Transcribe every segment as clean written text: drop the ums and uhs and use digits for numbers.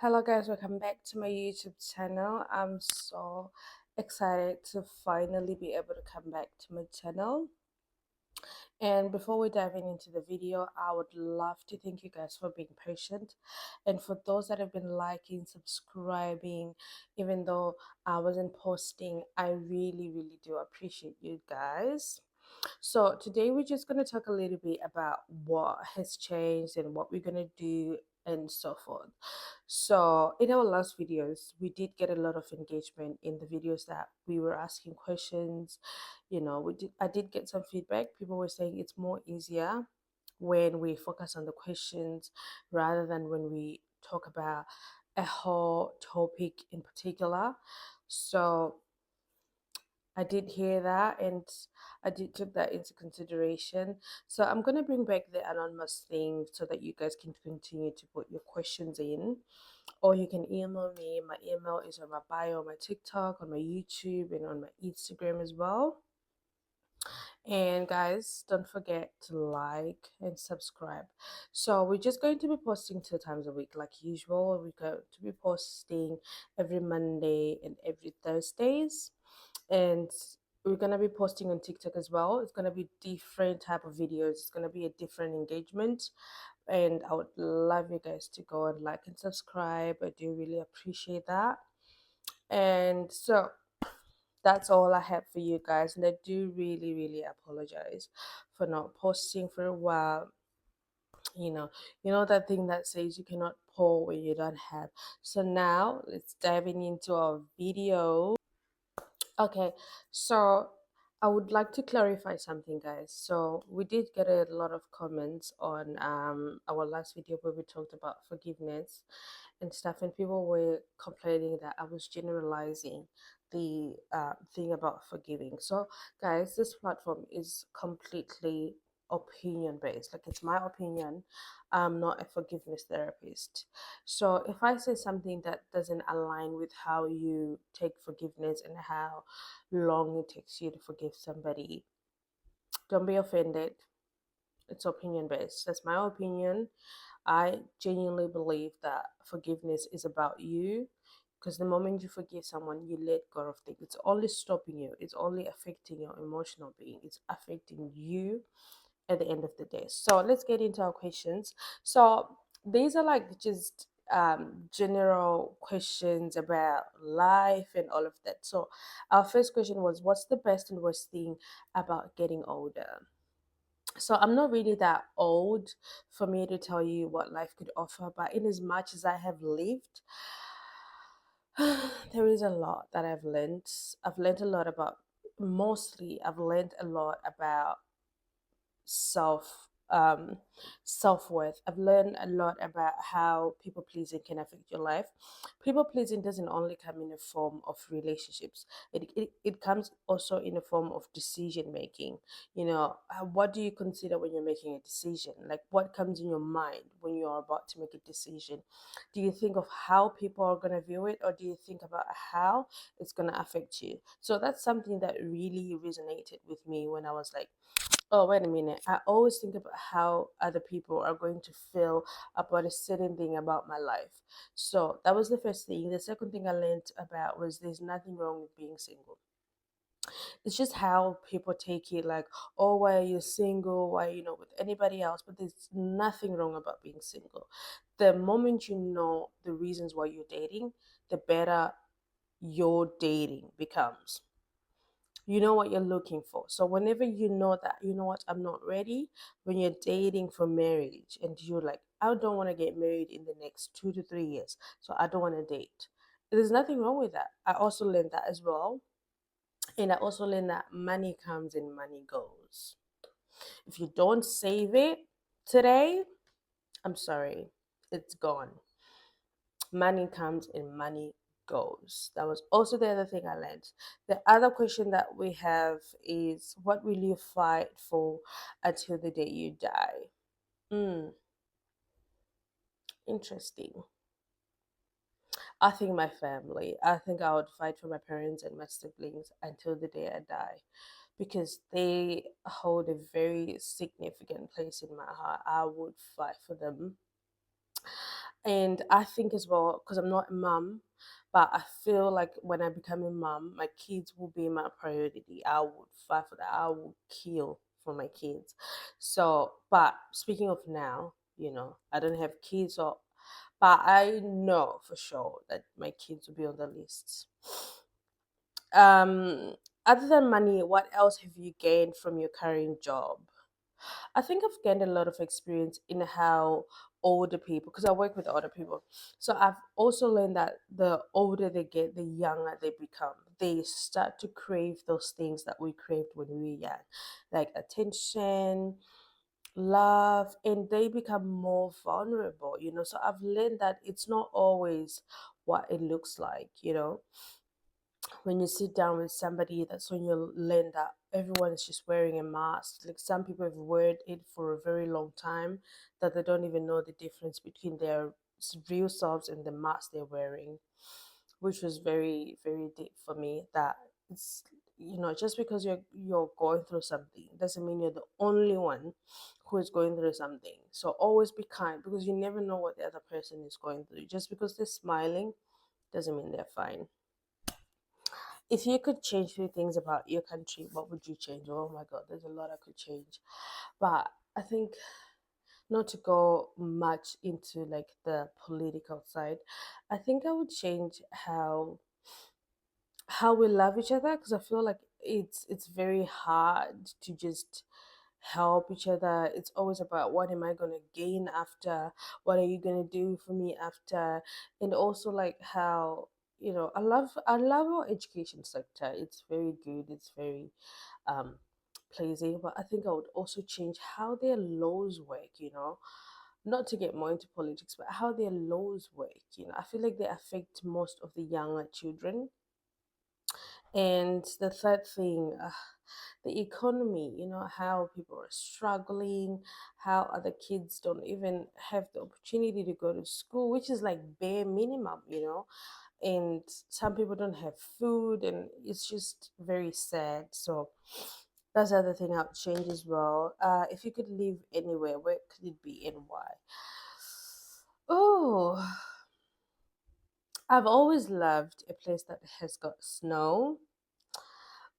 Hello guys, welcome back to my YouTube channel. I'm so excited to finally be able to come back to my channel. And before we dive into the video, I would love to thank you guys for being patient and for those that have been liking, subscribing, even though I wasn't posting. I really do appreciate you guys. So today we're just going to talk a little bit about what has changed and what we're going to do and so forth. So in our last videos, we did get a lot of engagement in the videos that we were asking questions. I did get some feedback. People were saying it's more easier when we focus on the questions rather than when we talk about a whole topic in particular. So I did hear that and I did took that into consideration. So I'm gonna bring back the anonymous thing so that you guys can continue to put your questions in. Or you can email me. My email is on my bio, on my TikTok, on my YouTube, and on my Instagram as well. And guys, don't forget to like and subscribe. So we're just going to be posting 2 times a week like usual. We're going to be posting every Monday and every Thursdays, and we're gonna be posting on TikTok as well. It's gonna be different type of videos. It's gonna be a different engagement, and I would love you guys to go and like and subscribe. I do really appreciate that. And so that's all I have for you guys, and I do really apologize for not posting for a while. you know that thing that says you cannot pour when you don't have. So now let's diving into our video. Okay, so I would like to clarify something, guys. So we did get a lot of comments on our last video where we talked about forgiveness and stuff, and people were complaining that I was generalizing the thing about forgiving. So, guys, this platform is completely opinion based. Like, it's my opinion. I'm not a forgiveness therapist. So if I say something that doesn't align with how you take forgiveness and how long it takes you to forgive somebody, don't be offended. It's opinion based. That's my opinion. I genuinely believe that forgiveness is about you, because the moment you forgive someone, you let go of things. It's only stopping you, it's only affecting your emotional being, it's affecting you at the end of the day. So let's get into our questions. So these are like just general questions about life and all of that. So our first question was, what's the best and worst thing about getting older? So I'm not really that old for me to tell you what life could offer, but in as much as I have lived, there is a lot that I've learned. I've learned a lot about, mostly I've learned a lot about self self-worth. I've learned a lot about how people pleasing can affect your life. People pleasing doesn't only come in a form of relationships, it comes also in a form of decision making. What do you consider when you're making a decision? Like, what comes in your mind when you are about to make a decision? Do you think of how people are going to view it, or do you think about how it's going to affect you? So that's something that really resonated with me when I was like, oh, wait a minute. I always think about how other people are going to feel about a certain thing about my life. So that was the first thing. The second thing I learned about was there's nothing wrong with being single. It's just how people take it, like, oh, why are you single? Why are you not with anybody else? But there's nothing wrong about being single. The moment you know the reasons why you're dating, the better your dating becomes. You know what you're looking for. So whenever you know that, you know what, I'm not ready, when you're dating for marriage and you're like, I don't want to get married in the next 2 to 3 years, so I don't want to date. There's nothing wrong with that. I also learned that as well. And I also learned that money comes and money goes. If you don't save it today, I'm sorry, it's gone. Money comes and money goes. That was also the other thing I learned. The other question that we have is, what will you fight for until the day you die? Interesting. I think my family. I think I would fight for my parents and my siblings until the day I die, because they hold a very significant place in my heart. I would fight for them. And I think as well, because I'm not a mum, but I feel like when I become a mum, my kids will be my priority. I would fight for that. I would kill for my kids. So, but speaking of now, I don't have kids, so but I know for sure that my kids will be on the list. Um, Other than money, what else have you gained from your current job? I think I've gained a lot of experience in how older people, because I work with older people, so I've also learned that the older they get, the younger they become. They start to crave those things that we craved when we were young, like attention, love, and they become more vulnerable. So I've learned that it's not always what it looks like. When you sit down with somebody, that's when you learn that everyone is just wearing a mask. Like some people have worn it for a very long time, that they don't even know the difference between their real selves and the mask they're wearing, which was very, very deep for me. That it's just because you're going through something doesn't mean you're the only one who is going through something. So always be kind, because you never know what the other person is going through. Just because they're smiling doesn't mean they're fine. If you could change three things about your country, what would you change? Oh my God, there's a lot I could change. But I think, not to go much into like the political side, I think I would change how we love each other, because I feel like it's very hard to just help each other. It's always about, what am I going to gain after, what are you going to do for me after. And also like how, I love our education sector. It's very good, it's very um pleasing. But I think I would also change how their laws work. Not to get more into politics, but how their laws work. I feel like they affect most of the younger children. And the third thing, the economy, how people are struggling, how other kids don't even have the opportunity to go to school, which is like bare minimum. And some people don't have food, and it's just very sad. So that's the other thing I would change as well. If you could live anywhere, where could it be and why? Oh, I've always loved a place that has got snow,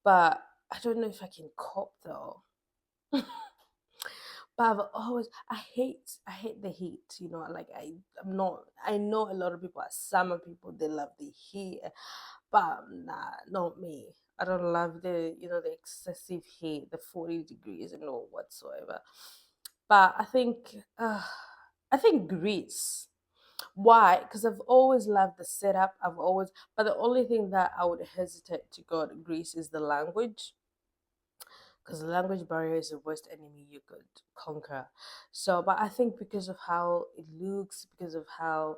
but I don't know if I can cope though. But I hate the heat. Like I'm not. I know a lot of people are summer people. They love the heat, but nah, not me. I don't love the excessive heat, the 40 degrees and all whatsoever. But I think Greece. Why? Because I've always loved the setup. But the only thing that I would hesitate to go to Greece is the language, because the language barrier is the worst enemy you could conquer. So, but I think because of how it looks, because of how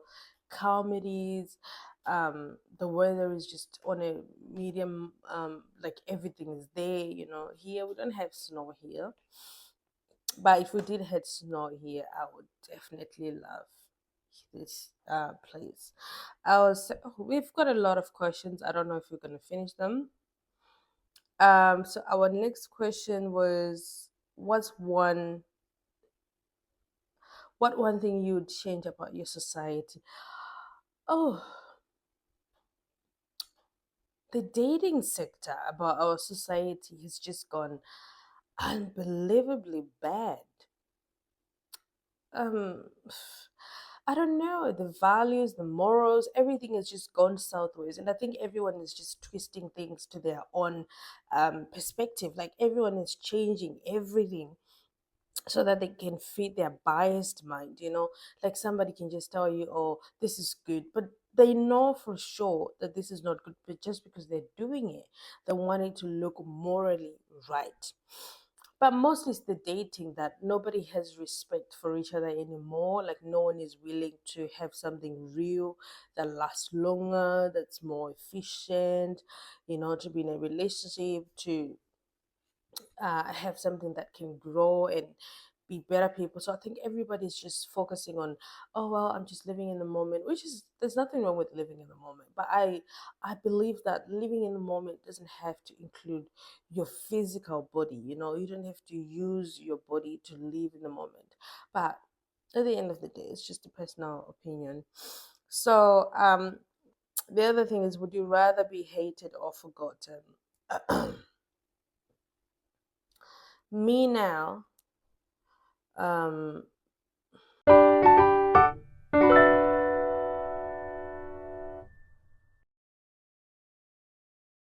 calm it is, the weather is just on a medium, like everything is there. Here we don't have snow here, but if we did have snow here, I would definitely love this place. We've got a lot of questions. I don't know if we're gonna finish them. So our next question was, what's one thing you would change about your society? Oh, the dating sector about our society has just gone unbelievably bad. Um, I don't know, the values, the morals, everything has just gone southways, and I think everyone is just twisting things to their own perspective. Like everyone is changing everything so that they can feed their biased mind. Like somebody can just tell you, oh, this is good, but they know for sure that this is not good, but just because they're doing it, they want it to look morally right. But mostly it's the dating, that nobody has respect for each other anymore. Like no one is willing to have something real that lasts longer, that's more efficient, to be in a relationship, to have something that can grow and be better people. So I think everybody's just focusing on, oh well, I'm just living in the moment, which is, there's nothing wrong with living in the moment. But I believe that living in the moment doesn't have to include your physical body. You don't have to use your body to live in the moment. But at the end of the day, it's just a personal opinion. So the other thing is, would you rather be hated or forgotten? Me now,